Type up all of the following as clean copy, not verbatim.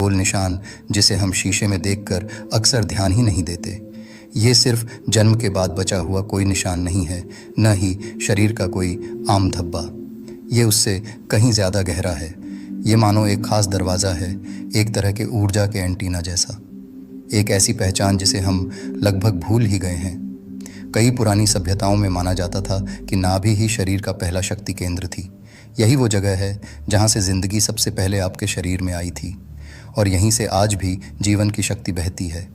गोल निशान जिसे हम शीशे में देखकर अक्सर ध्यान ही नहीं देते। ये सिर्फ जन्म के बाद बचा हुआ कोई निशान नहीं है, न ही शरीर का कोई आम धब्बा। ये उससे कहीं ज़्यादा गहरा है। ये मानो एक खास दरवाज़ा है, एक तरह के ऊर्जा के एंटीना जैसा। एक ऐसी पहचान जिसे हम लगभग भूल ही गए हैं। कई पुरानी सभ्यताओं में माना जाता था कि नाभि ही शरीर का पहला शक्ति केंद्र थी। यही वो जगह है जहाँ से ज़िंदगी सबसे पहले आपके शरीर में आई थी, और यहीं से आज भी जीवन की शक्ति बहती है।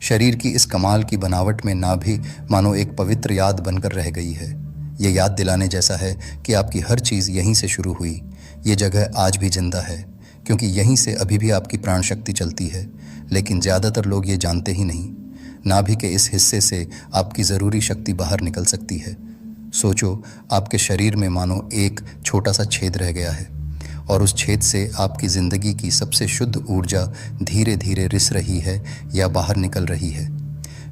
शरीर की इस कमाल की बनावट में नाभि मानो एक पवित्र याद बनकर रह गई है। ये याद दिलाने जैसा है कि आपकी हर चीज़ यहीं से शुरू हुई। ये जगह आज भी जिंदा है, क्योंकि यहीं से अभी भी आपकी प्राण शक्ति चलती है। लेकिन ज़्यादातर लोग ये जानते ही नहीं। नाभि के इस हिस्से से आपकी ज़रूरी शक्ति बाहर निकल सकती है। सोचो, आपके शरीर में मानो एक छोटा सा छेद रह गया है, और उस छेद से आपकी ज़िंदगी की सबसे शुद्ध ऊर्जा धीरे धीरे रिस रही है या बाहर निकल रही है।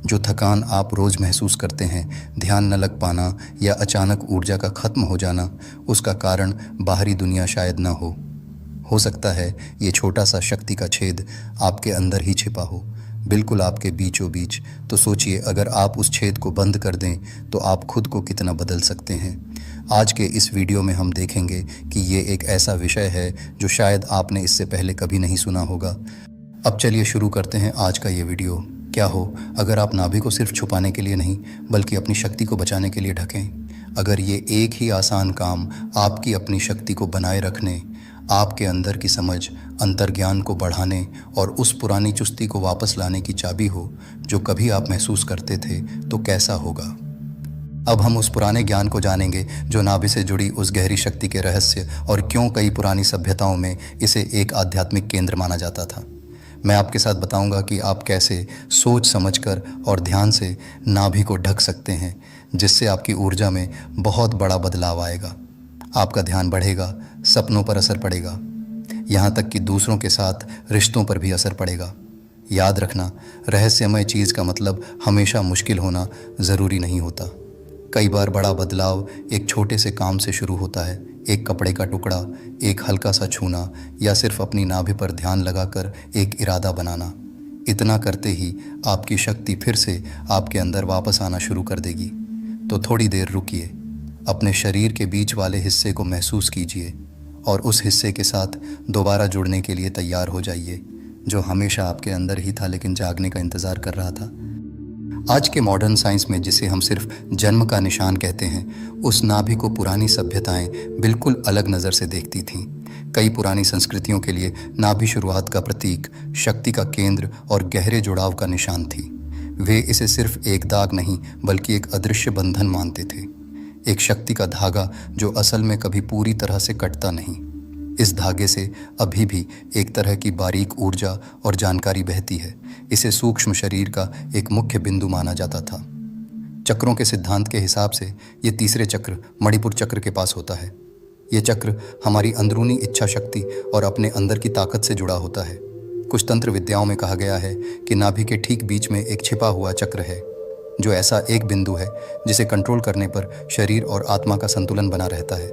जो थकान आप रोज़ महसूस करते हैं, ध्यान न लग पाना या अचानक ऊर्जा का ख़त्म हो जाना, उसका कारण बाहरी दुनिया शायद न हो सकता है ये छोटा सा शक्ति का छेद आपके अंदर ही छिपा हो, बिल्कुल आपके बीचों बीच। तो सोचिए, अगर आप उस छेद को बंद कर दें तो आप खुद को कितना बदल सकते हैं। आज के इस वीडियो में हम देखेंगे कि ये एक ऐसा विषय है जो शायद आपने इससे पहले कभी नहीं सुना होगा। अब चलिए शुरू करते हैं आज का ये वीडियो। क्या हो अगर आप नाभि को सिर्फ छुपाने के लिए नहीं, बल्कि अपनी शक्ति को बचाने के लिए ढकें। अगर ये एक ही आसान काम आपकी अपनी शक्ति को बनाए रखने, आपके अंदर की समझ, अंतर्ज्ञान को बढ़ाने और उस पुरानी चुस्ती को वापस लाने की चाबी हो जो कभी आप महसूस करते थे, तो कैसा होगा। अब हम उस पुराने ज्ञान को जानेंगे जो नाभि से जुड़ी उस गहरी शक्ति के रहस्य, और क्यों कई पुरानी सभ्यताओं में इसे एक आध्यात्मिक केंद्र माना जाता था। मैं आपके साथ बताऊंगा कि आप कैसे सोच समझकर और ध्यान से नाभि को ढक सकते हैं, जिससे आपकी ऊर्जा में बहुत बड़ा बदलाव आएगा। आपका ध्यान बढ़ेगा, सपनों पर असर पड़ेगा, यहाँ तक कि दूसरों के साथ रिश्तों पर भी असर पड़ेगा। याद रखना, रहस्यमय चीज़ का मतलब हमेशा मुश्किल होना ज़रूरी नहीं होता। कई बार बड़ा बदलाव एक छोटे से काम से शुरू होता है। एक कपड़े का टुकड़ा, एक हल्का सा छूना, या सिर्फ अपनी नाभि पर ध्यान लगाकर एक इरादा बनाना। इतना करते ही आपकी शक्ति फिर से आपके अंदर वापस आना शुरू कर देगी। तो थोड़ी देर रुकिए, अपने शरीर के बीच वाले हिस्से को महसूस कीजिए और उस हिस्से के साथ दोबारा जुड़ने के लिए तैयार हो जाइए, जो हमेशा आपके अंदर ही था लेकिन जागने का इंतज़ार कर रहा था। आज के मॉडर्न साइंस में जिसे हम सिर्फ जन्म का निशान कहते हैं, उस नाभि को पुरानी सभ्यताएं बिल्कुल अलग नज़र से देखती थीं। कई पुरानी संस्कृतियों के लिए नाभि शुरुआत का प्रतीक, शक्ति का केंद्र और गहरे जुड़ाव का निशान थी। वे इसे सिर्फ एक दाग नहीं, बल्कि एक अदृश्य बंधन मानते थे, एक शक्ति का धागा जो असल में कभी पूरी तरह से कटता नहीं। इस धागे से अभी भी एक तरह की बारीक ऊर्जा और जानकारी बहती है। इसे सूक्ष्म शरीर का एक मुख्य बिंदु माना जाता था। चक्रों के सिद्धांत के हिसाब से ये तीसरे चक्र, मणिपुर चक्र के पास होता है। ये चक्र हमारी अंदरूनी इच्छा शक्ति और अपने अंदर की ताकत से जुड़ा होता है। कुछ तंत्र विद्याओं में कहा गया है कि नाभि के ठीक बीच में एक छिपा हुआ चक्र है, जो ऐसा एक बिंदु है जिसे कंट्रोल करने पर शरीर और आत्मा का संतुलन बना रहता है,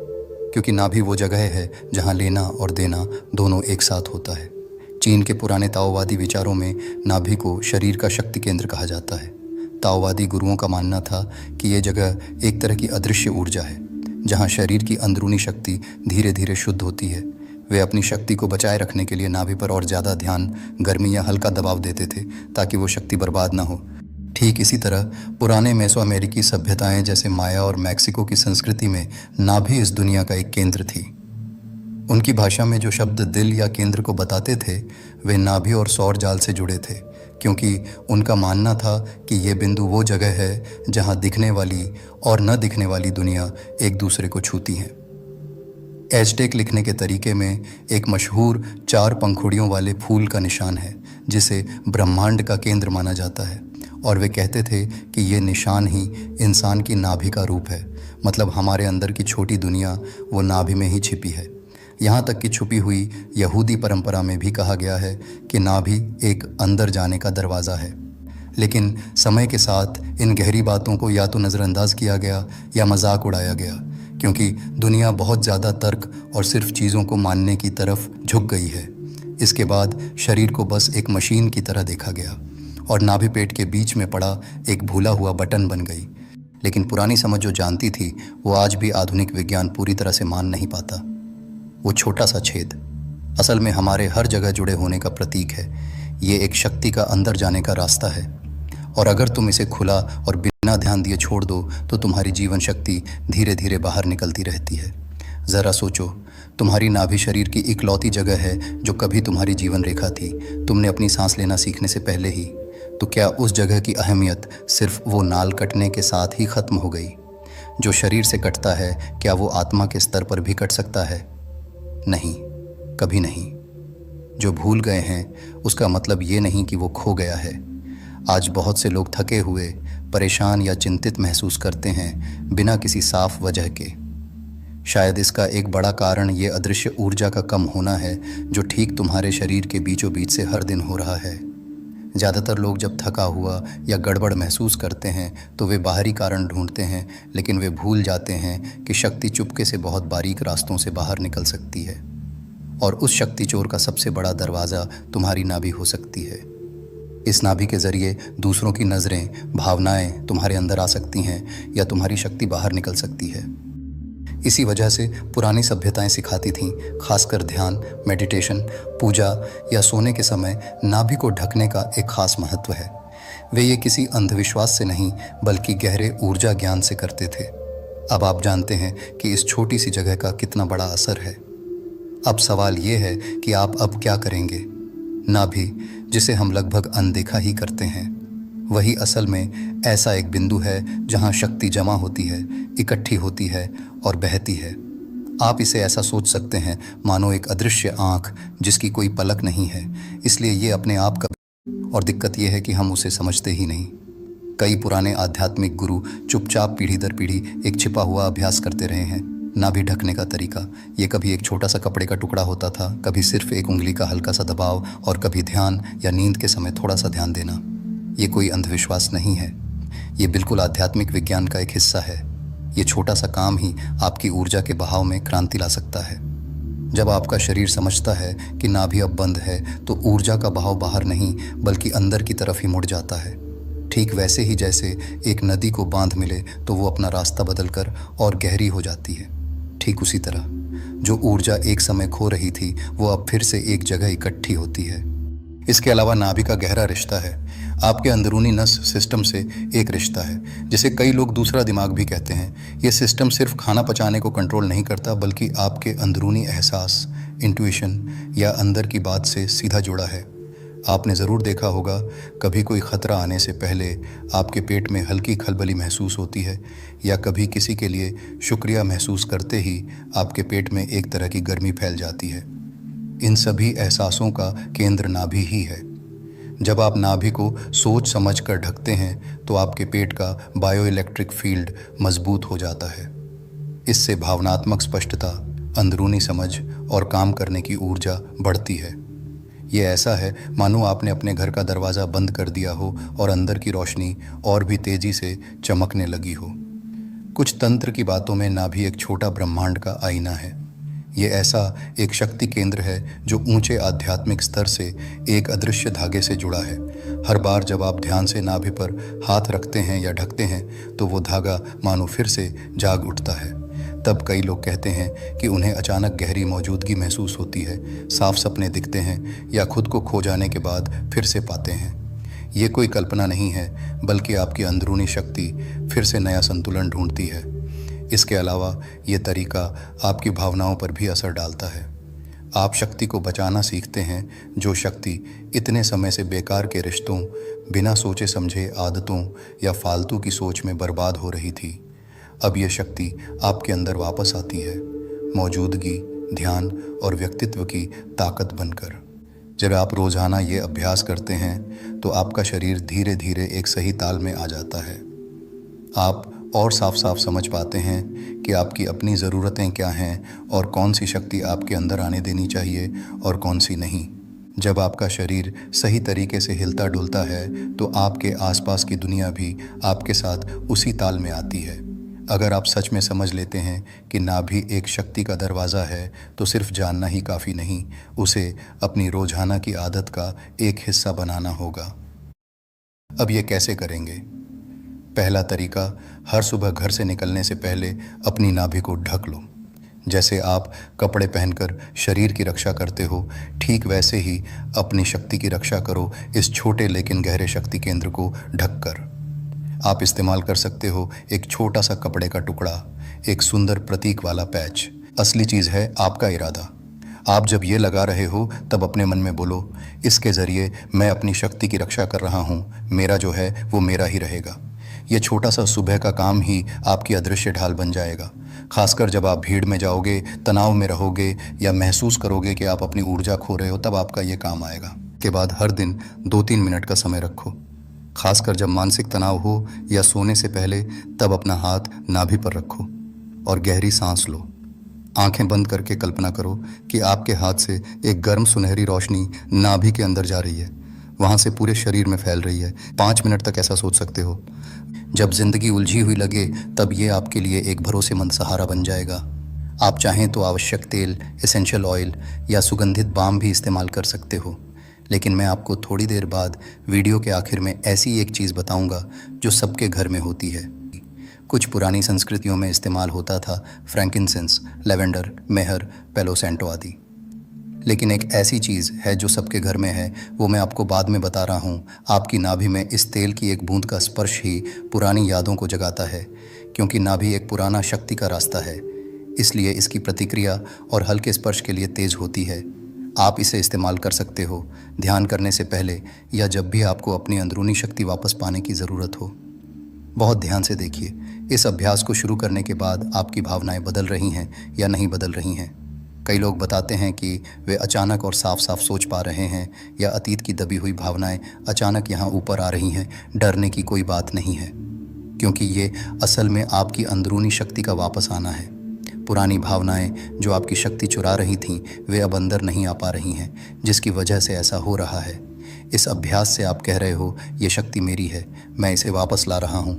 क्योंकि नाभि वो जगह है जहाँ लेना और देना दोनों एक साथ होता है। चीन के पुराने ताओवादी विचारों में नाभि को शरीर का शक्ति केंद्र कहा जाता है। ताओवादी गुरुओं का मानना था कि ये जगह एक तरह की अदृश्य ऊर्जा है, जहाँ शरीर की अंदरूनी शक्ति धीरे धीरे शुद्ध होती है। वे अपनी शक्ति को बचाए रखने के लिए नाभि पर और ज़्यादा ध्यान, गर्मी या हल्का दबाव देते थे, ताकि वो शक्ति बर्बाद ना हो। ठीक इसी तरह पुराने मेसो अमेरिकी सभ्यताएं जैसे माया और मैक्सिको की संस्कृति में नाभि इस दुनिया का एक केंद्र थी। उनकी भाषा में जो शब्द दिल या केंद्र को बताते थे, वे नाभि और सौर जाल से जुड़े थे, क्योंकि उनका मानना था कि ये बिंदु वो जगह है जहाँ दिखने वाली और न दिखने वाली दुनिया एक दूसरे को छूती हैं। एज़टेक लिखने के तरीके में एक मशहूर 4 पंखुड़ियों वाले फूल का निशान है, जिसे ब्रह्मांड का केंद्र माना जाता है, और वे कहते थे कि ये निशान ही इंसान की नाभि का रूप है। मतलब हमारे अंदर की छोटी दुनिया वो नाभि में ही छिपी है। यहाँ तक कि छुपी हुई यहूदी परंपरा में भी कहा गया है कि नाभि एक अंदर जाने का दरवाज़ा है। लेकिन समय के साथ इन गहरी बातों को या तो नज़रअंदाज किया गया या मजाक उड़ाया गया, क्योंकि दुनिया बहुत ज़्यादा तर्क और सिर्फ चीज़ों को मानने की तरफ झुक गई है। इसके बाद शरीर को बस एक मशीन की तरह देखा गया और नाभि पेट के बीच में पड़ा एक भूला हुआ बटन बन गई। लेकिन पुरानी समझ जो जानती थी वो आज भी आधुनिक विज्ञान पूरी तरह से मान नहीं पाता। वो छोटा सा छेद असल में हमारे हर जगह जुड़े होने का प्रतीक है। ये एक शक्ति का अंदर जाने का रास्ता है और अगर तुम इसे खुला और बिना ध्यान दिए छोड़ दो तो तुम्हारी जीवन शक्ति धीरे धीरे बाहर निकलती रहती है। ज़रा सोचो, तुम्हारी नाभि शरीर की इकलौती जगह है जो कभी तुम्हारी जीवन रेखा थी। तुमने अपनी सांस लेना सीखने से पहले ही। तो क्या उस जगह की अहमियत सिर्फ वो नाल कटने के साथ ही ख़त्म हो गई? जो शरीर से कटता है क्या वो आत्मा के स्तर पर भी कट सकता है? नहीं, कभी नहीं। जो भूल गए हैं उसका मतलब ये नहीं कि वो खो गया है। आज बहुत से लोग थके हुए, परेशान या चिंतित महसूस करते हैं बिना किसी साफ वजह के। शायद इसका एक बड़ा कारण ये अदृश्य ऊर्जा का कम होना है जो ठीक तुम्हारे शरीर के बीचों बीच से हर दिन हो रहा है। ज़्यादातर लोग जब थका हुआ या गड़बड़ महसूस करते हैं तो वे बाहरी कारण ढूंढते हैं, लेकिन वे भूल जाते हैं कि शक्ति चुपके से बहुत बारीक रास्तों से बाहर निकल सकती है और उस शक्ति चोर का सबसे बड़ा दरवाज़ा तुम्हारी नाभि हो सकती है। इस नाभि के ज़रिए दूसरों की नज़रें, भावनाएं तुम्हारे अंदर आ सकती हैं या तुम्हारी शक्ति बाहर निकल सकती है। इसी वजह से पुरानी सभ्यताएं सिखाती थीं, खासकर ध्यान, मेडिटेशन, पूजा या सोने के समय नाभि को ढकने का एक खास महत्व है। वे ये किसी अंधविश्वास से नहीं बल्कि गहरे ऊर्जा ज्ञान से करते थे। अब आप जानते हैं कि इस छोटी सी जगह का कितना बड़ा असर है। अब सवाल ये है कि आप अब क्या करेंगे? नाभि, जिसे हम लगभग अनदेखा ही करते हैं, वही असल में ऐसा एक बिंदु है जहां शक्ति जमा होती है, इकट्ठी होती है और बहती है। आप इसे ऐसा सोच सकते हैं मानो एक अदृश्य आँख जिसकी कोई पलक नहीं है, इसलिए ये अपने आप का। और दिक्कत यह है कि हम उसे समझते ही नहीं। कई पुराने आध्यात्मिक गुरु चुपचाप पीढ़ी दर पीढ़ी एक छिपा हुआ अभ्यास करते रहे हैं। नाभि ढकने का तरीका ये कभी एक छोटा सा कपड़े का टुकड़ा होता था, कभी सिर्फ एक उंगली का हल्का सा दबाव और कभी ध्यान या नींद के समय थोड़ा सा ध्यान देना। ये कोई अंधविश्वास नहीं है, ये बिल्कुल आध्यात्मिक विज्ञान का एक हिस्सा है। ये छोटा सा काम ही आपकी ऊर्जा के बहाव में क्रांति ला सकता है। जब आपका शरीर समझता है कि नाभि अब बंद है तो ऊर्जा का बहाव बाहर नहीं बल्कि अंदर की तरफ ही मुड़ जाता है। ठीक वैसे ही जैसे एक नदी को बांध मिले तो वो अपना रास्ता बदलकर और गहरी हो जाती है, ठीक उसी तरह जो ऊर्जा एक समय खो रही थी वो अब फिर से एक जगह इकट्ठी होती है। इसके अलावा नाभि का गहरा रिश्ता है आपके अंदरूनी नस सिस्टम से एक रिश्ता है जिसे कई लोग दूसरा दिमाग भी कहते हैं। ये सिस्टम सिर्फ खाना पचाने को कंट्रोल नहीं करता बल्कि आपके अंदरूनी एहसास, इंट्यूशन या अंदर की बात से सीधा जुड़ा है। आपने ज़रूर देखा होगा, कभी कोई ख़तरा आने से पहले आपके पेट में हल्की खलबली महसूस होती है या कभी किसी के लिए शुक्रिया महसूस करते ही आपके पेट में एक तरह की गर्मी फैल जाती है। इन सभी एहसासों का केंद्र नाभि ही है। जब आप नाभि को सोच समझ कर ढकते हैं तो आपके पेट का बायो इलेक्ट्रिक फील्ड मजबूत हो जाता है। इससे भावनात्मक स्पष्टता, अंदरूनी समझ और काम करने की ऊर्जा बढ़ती है। ये ऐसा है मानो आपने अपने घर का दरवाज़ा बंद कर दिया हो और अंदर की रोशनी और भी तेज़ी से चमकने लगी हो। कुछ तंत्र की बातों में नाभि एक छोटा ब्रह्मांड का आईना है। ये ऐसा एक शक्ति केंद्र है जो ऊंचे आध्यात्मिक स्तर से एक अदृश्य धागे से जुड़ा है। हर बार जब आप ध्यान से नाभि पर हाथ रखते हैं या ढकते हैं तो वो धागा मानो फिर से जाग उठता है। तब कई लोग कहते हैं कि उन्हें अचानक गहरी मौजूदगी महसूस होती है, साफ सपने दिखते हैं या खुद को खो जाने के बाद फिर से पाते हैं। ये कोई कल्पना नहीं है बल्कि आपकी अंदरूनी शक्ति फिर से नया संतुलन ढूंढती है। इसके अलावा ये तरीका आपकी भावनाओं पर भी असर डालता है। आप शक्ति को बचाना सीखते हैं, जो शक्ति इतने समय से बेकार के रिश्तों, बिना सोचे समझे आदतों या फालतू की सोच में बर्बाद हो रही थी। अब यह शक्ति आपके अंदर वापस आती है, मौजूदगी, ध्यान और व्यक्तित्व की ताकत बनकर। जब आप रोज़ाना ये अभ्यास करते हैं तो आपका शरीर धीरे धीरे एक सही ताल में आ जाता है। आप और साफ साफ समझ पाते हैं कि आपकी अपनी ज़रूरतें क्या हैं और कौन सी शक्ति आपके अंदर आने देनी चाहिए और कौन सी नहीं। जब आपका शरीर सही तरीके से हिलता डुलता है तो आपके आसपास की दुनिया भी आपके साथ उसी ताल में आती है। अगर आप सच में समझ लेते हैं कि नाभि एक शक्ति का दरवाज़ा है, तो सिर्फ जानना ही काफ़ी नहीं, उसे अपनी रोज़ाना की आदत का एक हिस्सा बनाना होगा। अब ये कैसे करेंगे? पहला तरीका, हर सुबह घर से निकलने से पहले अपनी नाभि को ढक लो। जैसे आप कपड़े पहनकर शरीर की रक्षा करते हो, ठीक वैसे ही अपनी शक्ति की रक्षा करो इस छोटे लेकिन गहरे शक्ति केंद्र को ढककर। आप इस्तेमाल कर सकते हो एक छोटा सा कपड़े का टुकड़ा, एक सुंदर प्रतीक वाला पैच। असली चीज़ है आपका इरादा। आप जब ये लगा रहे हो तब अपने मन में बोलो, इसके ज़रिए मैं अपनी शक्ति की रक्षा कर रहा हूँ, मेरा जो है वो मेरा ही रहेगा। ये छोटा सा सुबह का काम ही आपकी अदृश्य ढाल बन जाएगा। खासकर जब आप भीड़ में जाओगे, तनाव में रहोगे या महसूस करोगे कि आप अपनी ऊर्जा खो रहे हो, तब आपका ये काम आएगा। के बाद हर दिन 2-3 मिनट का समय रखो। खासकर जब मानसिक तनाव हो या सोने से पहले, तब अपना हाथ नाभि पर रखो और गहरी सांस लो। आंखें बंद करके कल्पना करो कि आपके हाथ से एक गर्म सुनहरी रोशनी नाभि के अंदर जा रही है, वहाँ से पूरे शरीर में फैल रही है। 5 मिनट तक ऐसा सोच सकते हो। जब जिंदगी उलझी हुई लगे, तब ये आपके लिए एक भरोसेमंद सहारा बन जाएगा। आप चाहें तो आवश्यक तेल, एसेंशियल ऑयल या सुगंधित बाम भी इस्तेमाल कर सकते हो, लेकिन मैं आपको थोड़ी देर बाद वीडियो के आखिर में ऐसी एक चीज़ बताऊंगा जो सबके घर में होती है। कुछ पुरानी संस्कृतियों में इस्तेमाल होता था फ्रैंकिनसेंस, लेवेंडर, मेहर, पेलो सैंटो आदि। लेकिन एक ऐसी चीज़ है जो सबके घर में है, वो मैं आपको बाद में बता रहा हूँ। आपकी नाभि में इस तेल की एक बूंद का स्पर्श ही पुरानी यादों को जगाता है, क्योंकि नाभि एक पुराना शक्ति का रास्ता है, इसलिए इसकी प्रतिक्रिया और हल्के स्पर्श के लिए तेज़ होती है। आप इसे इस्तेमाल कर सकते हो ध्यान करने से पहले या जब भी आपको अपनी अंदरूनी शक्ति वापस पाने की ज़रूरत हो। बहुत ध्यान से देखिए, इस अभ्यास को शुरू करने के बाद आपकी भावनाएं बदल रही हैं या नहीं बदल रही हैं। कई लोग बताते हैं कि वे अचानक और साफ साफ सोच पा रहे हैं, या अतीत की दबी हुई भावनाएं अचानक यहाँ ऊपर आ रही हैं। डरने की कोई बात नहीं है, क्योंकि ये असल में आपकी अंदरूनी शक्ति का वापस आना है। पुरानी भावनाएं जो आपकी शक्ति चुरा रही थीं, वे अब अंदर नहीं आ पा रही हैं, जिसकी वजह से ऐसा हो रहा है। इस अभ्यास से आप कह रहे हो, ये शक्ति मेरी है, मैं इसे वापस ला रहा हूँ।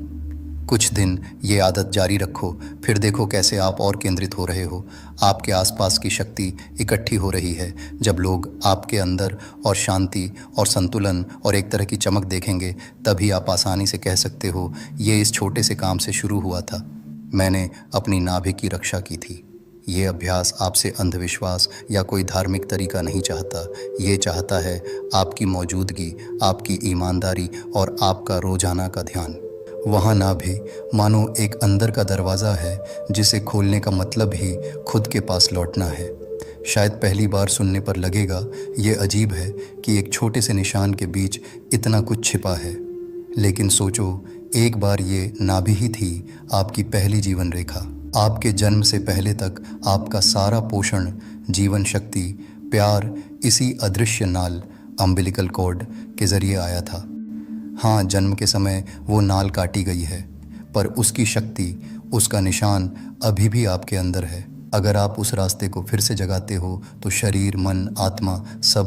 कुछ दिन ये आदत जारी रखो, फिर देखो कैसे आप और केंद्रित हो रहे हो। आपके आसपास की शक्ति इकट्ठी हो रही है। जब लोग आपके अंदर और शांति और संतुलन और एक तरह की चमक देखेंगे, तभी आप आसानी से कह सकते हो, ये इस छोटे से काम से शुरू हुआ था, मैंने अपनी नाभि की रक्षा की थी। ये अभ्यास आपसे अंधविश्वास या कोई धार्मिक तरीका नहीं चाहता। ये चाहता है आपकी मौजूदगी, आपकी ईमानदारी और आपका रोजाना का ध्यान। वहाँ नाभि मानो एक अंदर का दरवाज़ा है, जिसे खोलने का मतलब ही खुद के पास लौटना है। शायद पहली बार सुनने पर लगेगा ये अजीब है कि एक छोटे से निशान के बीच इतना कुछ छिपा है, लेकिन सोचो, एक बार ये नाभि ही थी आपकी पहली जीवन रेखा। आपके जन्म से पहले तक आपका सारा पोषण, जीवन शक्ति, प्यार इसी अदृश्य नाल, अम्बिलिकल कॉर्ड के ज़रिए आया था। हाँ, जन्म के समय वो नाल काटी गई है, पर उसकी शक्ति, उसका निशान अभी भी आपके अंदर है। अगर आप उस रास्ते को फिर से जगाते हो, तो शरीर, मन, आत्मा सब